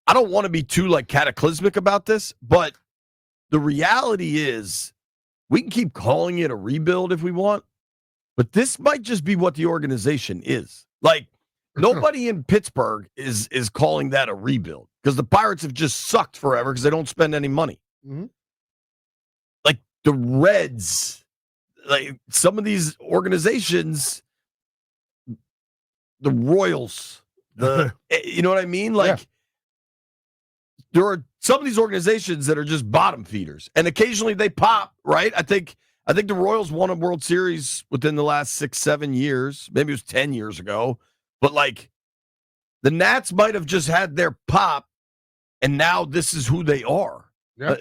I don't want to be too like cataclysmic about this, but the reality is we can keep calling it a rebuild if we want, but this might just be what the organization is. Like, nobody in Pittsburgh is calling that a rebuild because the Pirates have just sucked forever because they don't spend any money. Mm-hmm. Like the Reds, like some of these organizations, the Royals, you know what I mean? Like, there are some of these organizations that are just bottom feeders, and occasionally they pop, right? I think the Royals won a World Series within the last 6-7 years. Maybe it was 10 years ago. But, like, the Nats might have just had their pop, and now this is who they are. Yeah.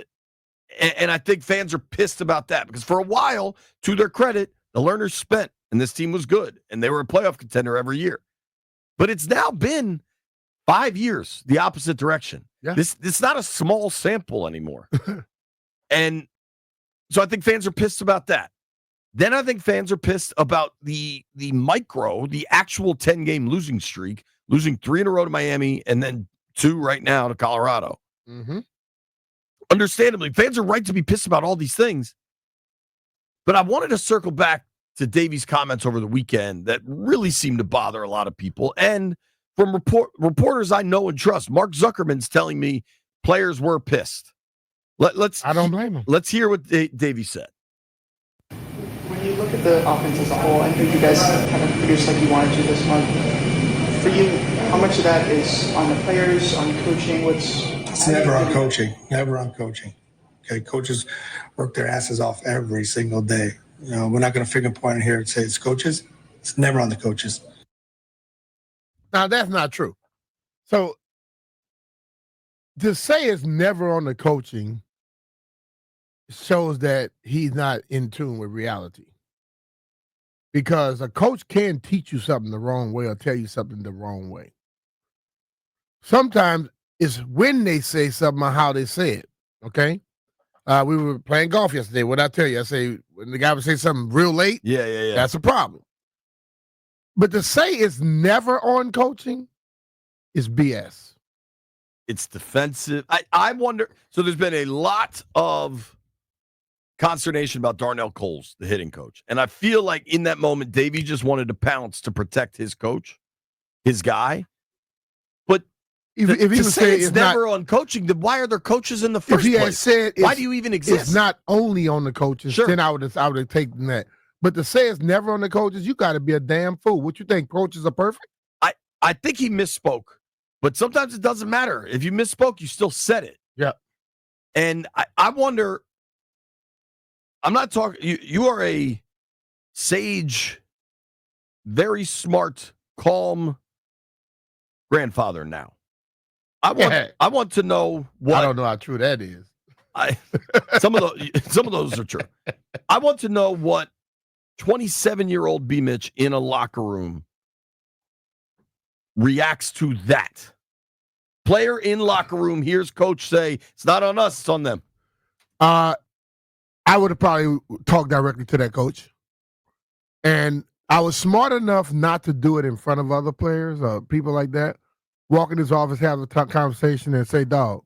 And I think fans are pissed about that because for a while, to their credit, the learners spent, and this team was good, and they were a playoff contender every year. But it's now been 5 years the opposite direction. Yeah. This is not a small sample anymore. And so I think fans are pissed about that. Then I think fans are pissed about the actual 10-game losing streak, losing 3 in a row to Miami and then 2 right now to Colorado. Mm-hmm. Understandably, fans are right to be pissed about all these things. But I wanted to circle back to Davey's comments over the weekend that really seemed to bother a lot of people. And from reporters I know and trust, Mark Zuckerman's telling me players were pissed. I don't blame him. Let's hear what Davey said. When you look at the offense as a whole, I think you guys kind of produced like you wanted to this month. For you, how much of that is on the players, on coaching? It's never on coaching. Never on coaching. Okay, coaches work their asses off every single day. You know, we're not going to finger point here and say it's coaches. It's never on the coaches. Now, that's not true. So, to say it's never on the coaching shows that he's not in tune with reality. Because a coach can teach you something the wrong way or tell you something the wrong way. Sometimes it's when they say something or how they say it, okay? We were playing golf yesterday. What I tell you? I say, when the guy would say something real late, yeah, that's a problem. But to say it's never on coaching is BS. It's defensive. I wonder. So there's been a lot of consternation about Darnell Coles, the hitting coach. And I feel like in that moment, Davey just wanted to pounce to protect his coach, his guy. But if he would say it's never on coaching, then why are there coaches in the first place? If he had said, why do you even exist? It's not only on the coaches, sure. Then I would have taken that. But to say it's never on the coaches, you got to be a damn fool. What you think, coaches are perfect? I think he misspoke. But sometimes it doesn't matter. If you misspoke, you still said it. Yeah. And I wonder, I'm not talking, you are a sage, very smart, calm grandfather now. I want to know what. I don't know how true that is. Some of those are true. I want to know what 27-year-old BMitch in a locker room reacts to that. Player in locker room hears coach say, it's not on us, it's on them. I would have probably talked directly to that coach. And I was smart enough not to do it in front of other players or people like that. Walk in his office, have a conversation, and say, dog,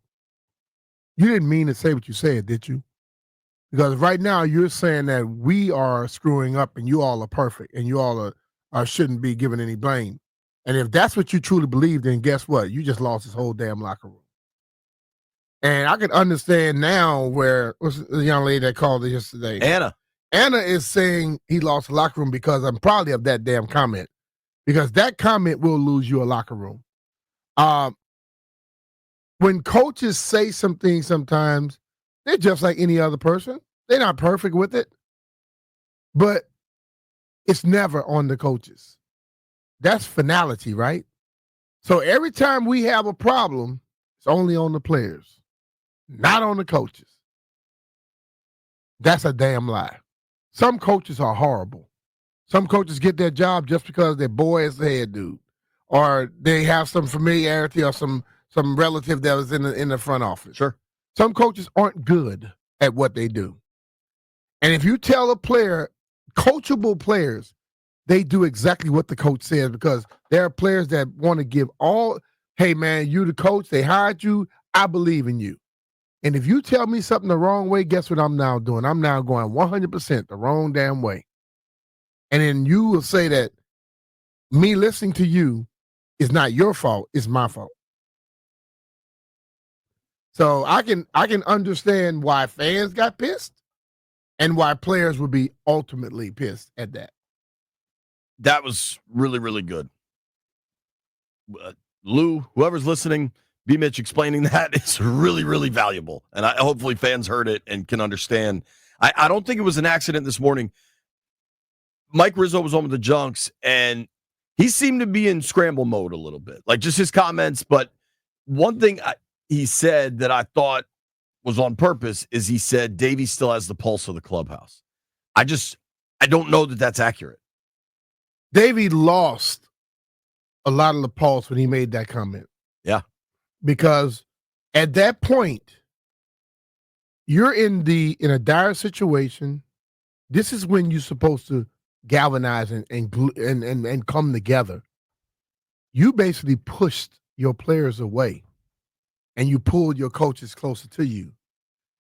you didn't mean to say what you said, did you? Because right now you're saying that we are screwing up and you all are perfect and you all are shouldn't be given any blame. And if that's what you truly believe, then guess what? You just lost this whole damn locker room. And I can understand now where what's the young lady that called it yesterday? Anna is saying he lost the locker room because I'm probably of that damn comment. Because that comment will lose you a locker room. When coaches say some things sometimes, they're just like any other person. They're not perfect with it. But it's never on the coaches. That's finality, right? So every time we have a problem, it's only on the players, not on the coaches. That's a damn lie. Some coaches are horrible. Some coaches get their job just because their boy is the head dude, or they have some familiarity or some relative that was in the front office. Sure. Some coaches aren't good at what they do. And if you tell a player, coachable players, they do exactly what the coach says because there are players that want to give hey, man, you the coach. They hired you. I believe in you. And if you tell me something the wrong way, guess what I'm now doing? I'm now going 100% the wrong damn way. And then you will say that me listening to you is not your fault. It's my fault. So I can understand why fans got pissed and why players would be ultimately pissed at that. That was really, really good. Lou, whoever's listening, BMitch explaining that is really, really valuable. And hopefully fans heard it and can understand. I don't think it was an accident this morning. Mike Rizzo was on with the Junks, and he seemed to be in scramble mode a little bit, like just his comments. But one thing he said that I thought was on purpose is he said Davey still has the pulse of the clubhouse. I don't know that that's accurate. Davey lost a lot of the pulse when he made that comment. Yeah. Because at that point, you're in a dire situation. This is when you're supposed to galvanize and come together. You basically pushed your players away and you pulled your coaches closer to you,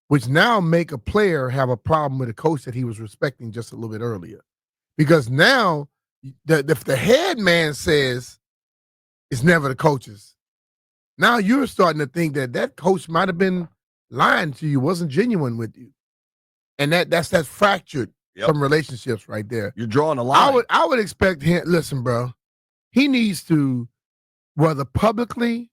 which now make a player have a problem with a coach that he was respecting just a little bit earlier. Because now, if the head man says it's never the coaches, now you're starting to think that coach might have been lying to you, wasn't genuine with you. And that's fractured some relationships right there. You're drawing a line. I would expect him, listen, bro, he needs to, whether publicly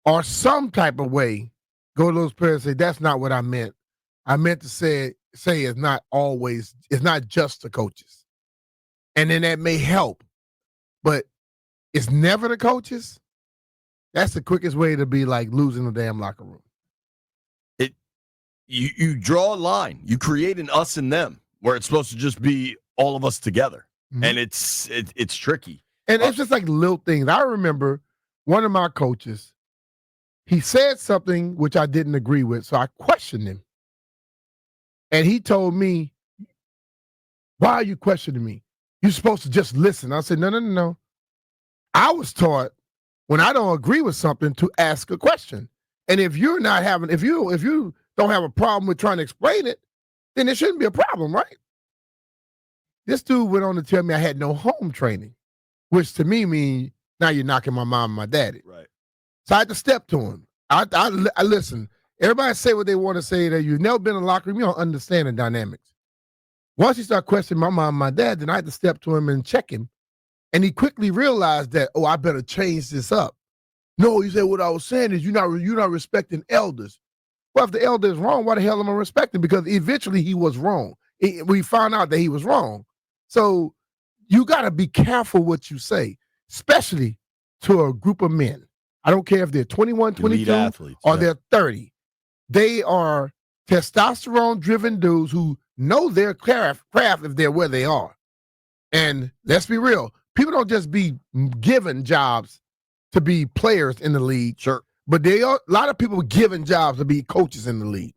or some type of way, go to those players and say, that's not what I meant. I meant to say it's not just the coaches. And then that may help. But it's never the coaches. That's the quickest way to be like losing the damn locker room. You draw a line. You create an us and them where it's supposed to just be all of us together. Mm-hmm. And it's tricky. And it's just like little things. I remember one of my coaches, he said something which I didn't agree with, so I questioned him. And he told me, why are you questioning me? You're supposed to just listen. I said, no. I was taught when I don't agree with something to ask a question. And if you don't have a problem with trying to explain it, then it shouldn't be a problem, right? This dude went on to tell me I had no home training, which to me means now you're knocking my mom and my daddy. Right. So I had to step to him. I listen. Everybody say what they want to say. That you've never been in a locker room, you don't understand the dynamics. Once he started questioning my mom and my dad, then I had to step to him and check him. And he quickly realized that, I better change this up. No, he said, what I was saying is you're not respecting elders. Well, if the elder is wrong, why the hell am I respecting? Because eventually he was wrong. We found out that he was wrong. So you got to be careful what you say, especially to a group of men. I don't care if they're 21, 22, athletes, or they're 30. They are testosterone-driven dudes who know their craft if they're where they are. And let's be real. People don't just be given jobs to be players in the league. Sure. But a lot of people given jobs to be coaches in the league.